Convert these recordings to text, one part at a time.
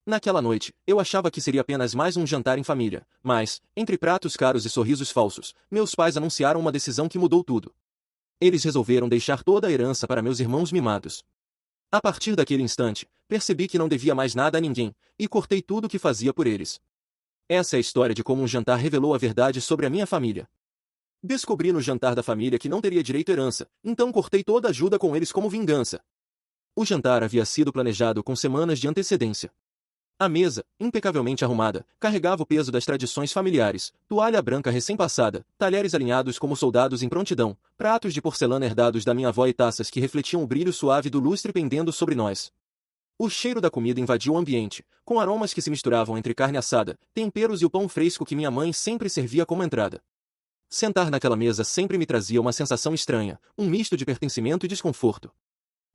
Naquela noite, eu achava que seria apenas mais um jantar em família, mas, entre pratos caros e sorrisos falsos, meus pais anunciaram uma decisão que mudou tudo. Eles resolveram deixar toda a herança para meus irmãos mimados. A partir daquele instante, percebi que não devia mais nada a ninguém, e cortei tudo o que fazia por eles. Essa é a história de como um jantar revelou a verdade sobre a minha família. Descobri no jantar da família que não teria direito à herança, então cortei toda a ajuda com eles como vingança. O jantar havia sido planejado com semanas de antecedência. A mesa, impecavelmente arrumada, carregava o peso das tradições familiares, toalha branca recém-passada, talheres alinhados como soldados em prontidão, pratos de porcelana herdados da minha avó e taças que refletiam o brilho suave do lustre pendendo sobre nós. O cheiro da comida invadiu o ambiente, com aromas que se misturavam entre carne assada, temperos e o pão fresco que minha mãe sempre servia como entrada. Sentar naquela mesa sempre me trazia uma sensação estranha, um misto de pertencimento e desconforto.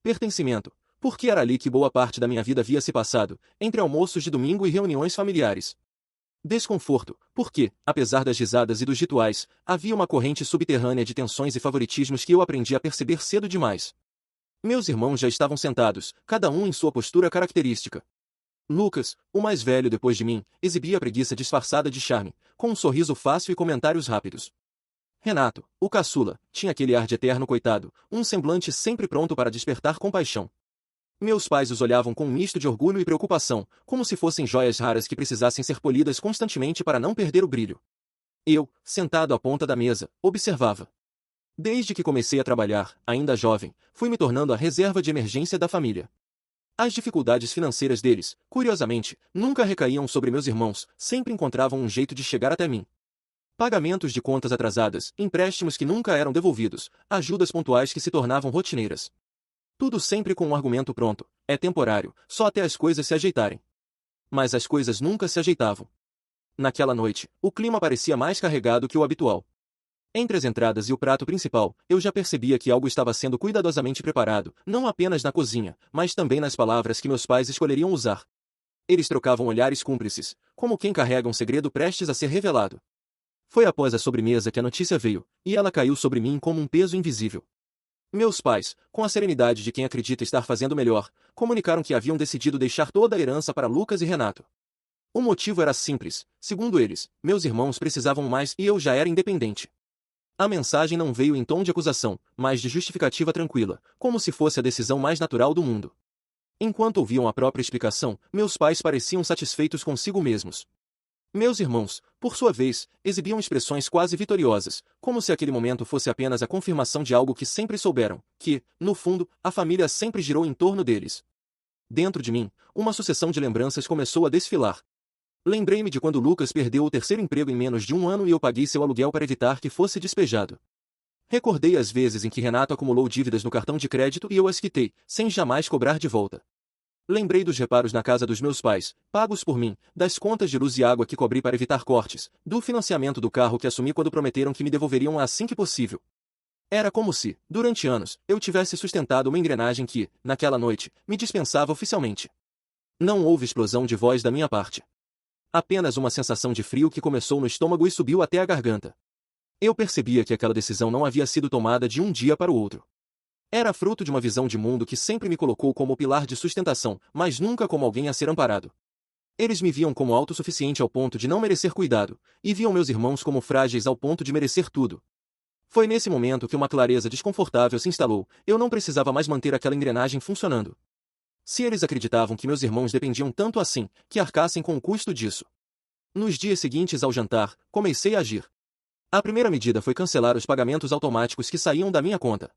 Pertencimento, porque era ali que boa parte da minha vida havia se passado, entre almoços de domingo e reuniões familiares. Desconforto, porque, apesar das risadas e dos rituais, havia uma corrente subterrânea de tensões e favoritismos que eu aprendi a perceber cedo demais. Meus irmãos já estavam sentados, cada um em sua postura característica. Lucas, o mais velho depois de mim, exibia a preguiça disfarçada de charme, com um sorriso fácil e comentários rápidos. Renato, o caçula, tinha aquele ar de eterno coitado, um semblante sempre pronto para despertar compaixão. Meus pais os olhavam com um misto de orgulho e preocupação, como se fossem joias raras que precisassem ser polidas constantemente para não perder o brilho. Eu, sentado à ponta da mesa, observava. Desde que comecei a trabalhar, ainda jovem, fui me tornando a reserva de emergência da família. As dificuldades financeiras deles, curiosamente, nunca recaíam sobre meus irmãos, sempre encontravam um jeito de chegar até mim. Pagamentos de contas atrasadas, empréstimos que nunca eram devolvidos, ajudas pontuais que se tornavam rotineiras. Tudo sempre com um argumento pronto: é temporário, só até as coisas se ajeitarem. Mas as coisas nunca se ajeitavam. Naquela noite, o clima parecia mais carregado que o habitual. Entre as entradas e o prato principal, eu já percebia que algo estava sendo cuidadosamente preparado, não apenas na cozinha, mas também nas palavras que meus pais escolheriam usar. Eles trocavam olhares cúmplices, como quem carrega um segredo prestes a ser revelado. Foi após a sobremesa que a notícia veio, e ela caiu sobre mim como um peso invisível. Meus pais, com a serenidade de quem acredita estar fazendo melhor, comunicaram que haviam decidido deixar toda a herança para Lucas e Renato. O motivo era simples: segundo eles, meus irmãos precisavam mais e eu já era independente. A mensagem não veio em tom de acusação, mas de justificativa tranquila, como se fosse a decisão mais natural do mundo. Enquanto ouviam a própria explicação, meus pais pareciam satisfeitos consigo mesmos. Meus irmãos, por sua vez, exibiam expressões quase vitoriosas, como se aquele momento fosse apenas a confirmação de algo que sempre souberam, que, no fundo, a família sempre girou em torno deles. Dentro de mim, uma sucessão de lembranças começou a desfilar. Lembrei-me de quando Lucas perdeu o terceiro emprego em menos de um ano e eu paguei seu aluguel para evitar que fosse despejado. Recordei as vezes em que Renato acumulou dívidas no cartão de crédito e eu as quitei, sem jamais cobrar de volta. Lembrei dos reparos na casa dos meus pais, pagos por mim, das contas de luz e água que cobri para evitar cortes, do financiamento do carro que assumi quando prometeram que me devolveriam assim que possível. Era como se, durante anos, eu tivesse sustentado uma engrenagem que, naquela noite, me dispensava oficialmente. Não houve explosão de voz da minha parte. Apenas uma sensação de frio que começou no estômago e subiu até a garganta. Eu percebia que aquela decisão não havia sido tomada de um dia para o outro. Era fruto de uma visão de mundo que sempre me colocou como pilar de sustentação, mas nunca como alguém a ser amparado. Eles me viam como autossuficiente ao ponto de não merecer cuidado, e viam meus irmãos como frágeis ao ponto de merecer tudo. Foi nesse momento que uma clareza desconfortável se instalou: eu não precisava mais manter aquela engrenagem funcionando. Se eles acreditavam que meus irmãos dependiam tanto assim, que arcassem com o custo disso. Nos dias seguintes ao jantar, comecei a agir. A primeira medida foi cancelar os pagamentos automáticos que saíam da minha conta.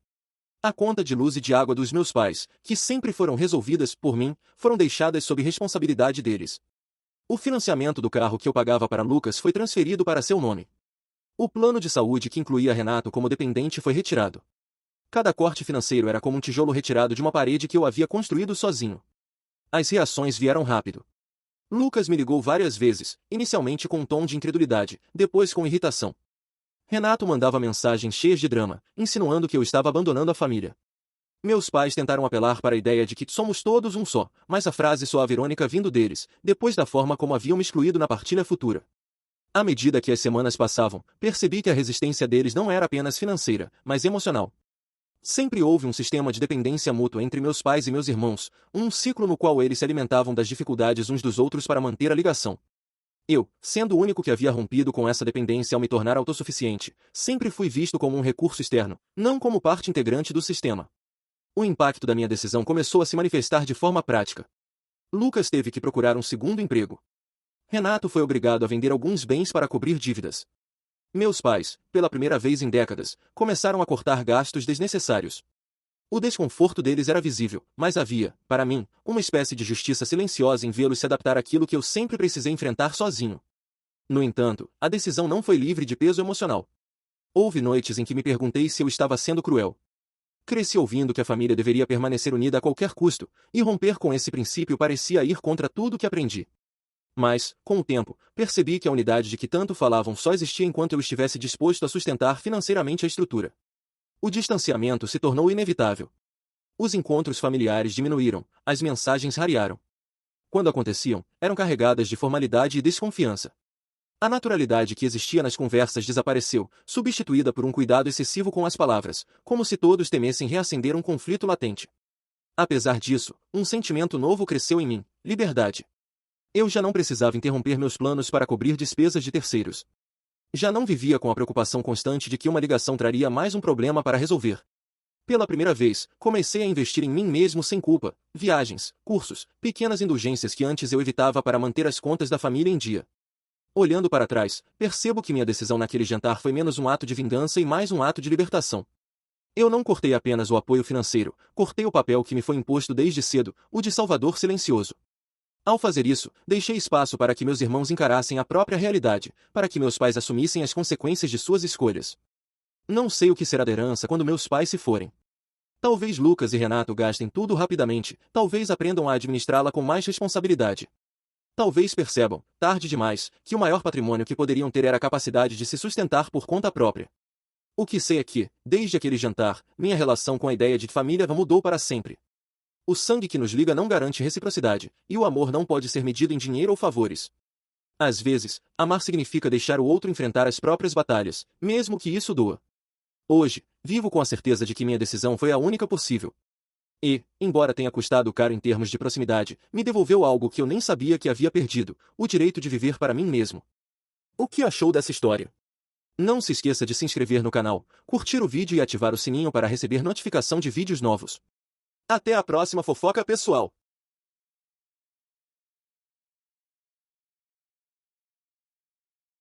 A conta de luz e de água dos meus pais, que sempre foram resolvidas por mim, foram deixadas sob responsabilidade deles. O financiamento do carro que eu pagava para Lucas foi transferido para seu nome. O plano de saúde que incluía Renato como dependente foi retirado. Cada corte financeiro era como um tijolo retirado de uma parede que eu havia construído sozinho. As reações vieram rápido. Lucas me ligou várias vezes, inicialmente com um tom de incredulidade, depois com irritação. Renato mandava mensagens cheias de drama, insinuando que eu estava abandonando a família. Meus pais tentaram apelar para a ideia de que somos todos um só, mas a frase soava irônica vindo deles, depois da forma como haviam me excluído na partilha futura. À medida que as semanas passavam, percebi que a resistência deles não era apenas financeira, mas emocional. Sempre houve um sistema de dependência mútua entre meus pais e meus irmãos, um ciclo no qual eles se alimentavam das dificuldades uns dos outros para manter a ligação. Eu, sendo o único que havia rompido com essa dependência ao me tornar autossuficiente, sempre fui visto como um recurso externo, não como parte integrante do sistema. O impacto da minha decisão começou a se manifestar de forma prática. Lucas teve que procurar um segundo emprego. Renato foi obrigado a vender alguns bens para cobrir dívidas. Meus pais, pela primeira vez em décadas, começaram a cortar gastos desnecessários. O desconforto deles era visível, mas havia, para mim, uma espécie de justiça silenciosa em vê-los se adaptar àquilo que eu sempre precisei enfrentar sozinho. No entanto, a decisão não foi livre de peso emocional. Houve noites em que me perguntei se eu estava sendo cruel. Cresci ouvindo que a família deveria permanecer unida a qualquer custo, e romper com esse princípio parecia ir contra tudo que aprendi. Mas, com o tempo, percebi que a unidade de que tanto falavam só existia enquanto eu estivesse disposto a sustentar financeiramente a estrutura. O distanciamento se tornou inevitável. Os encontros familiares diminuíram, as mensagens rarearam. Quando aconteciam, eram carregadas de formalidade e desconfiança. A naturalidade que existia nas conversas desapareceu, substituída por um cuidado excessivo com as palavras, como se todos temessem reacender um conflito latente. Apesar disso, um sentimento novo cresceu em mim: liberdade. Eu já não precisava interromper meus planos para cobrir despesas de terceiros. Já não vivia com a preocupação constante de que uma ligação traria mais um problema para resolver. Pela primeira vez, comecei a investir em mim mesmo sem culpa: viagens, cursos, pequenas indulgências que antes eu evitava para manter as contas da família em dia. Olhando para trás, percebo que minha decisão naquele jantar foi menos um ato de vingança e mais um ato de libertação. Eu não cortei apenas o apoio financeiro, cortei o papel que me foi imposto desde cedo, o de salvador silencioso. Ao fazer isso, deixei espaço para que meus irmãos encarassem a própria realidade, para que meus pais assumissem as consequências de suas escolhas. Não sei o que será da herança quando meus pais se forem. Talvez Lucas e Renato gastem tudo rapidamente, talvez aprendam a administrá-la com mais responsabilidade. Talvez percebam, tarde demais, que o maior patrimônio que poderiam ter era a capacidade de se sustentar por conta própria. O que sei é que, desde aquele jantar, minha relação com a ideia de família mudou para sempre. O sangue que nos liga não garante reciprocidade, e o amor não pode ser medido em dinheiro ou favores. Às vezes, amar significa deixar o outro enfrentar as próprias batalhas, mesmo que isso doa. Hoje, vivo com a certeza de que minha decisão foi a única possível. E, embora tenha custado caro em termos de proximidade, me devolveu algo que eu nem sabia que havia perdido: o direito de viver para mim mesmo. O que achou dessa história? Não se esqueça de se inscrever no canal, curtir o vídeo e ativar o sininho para receber notificação de vídeos novos. Até a próxima fofoca pessoal!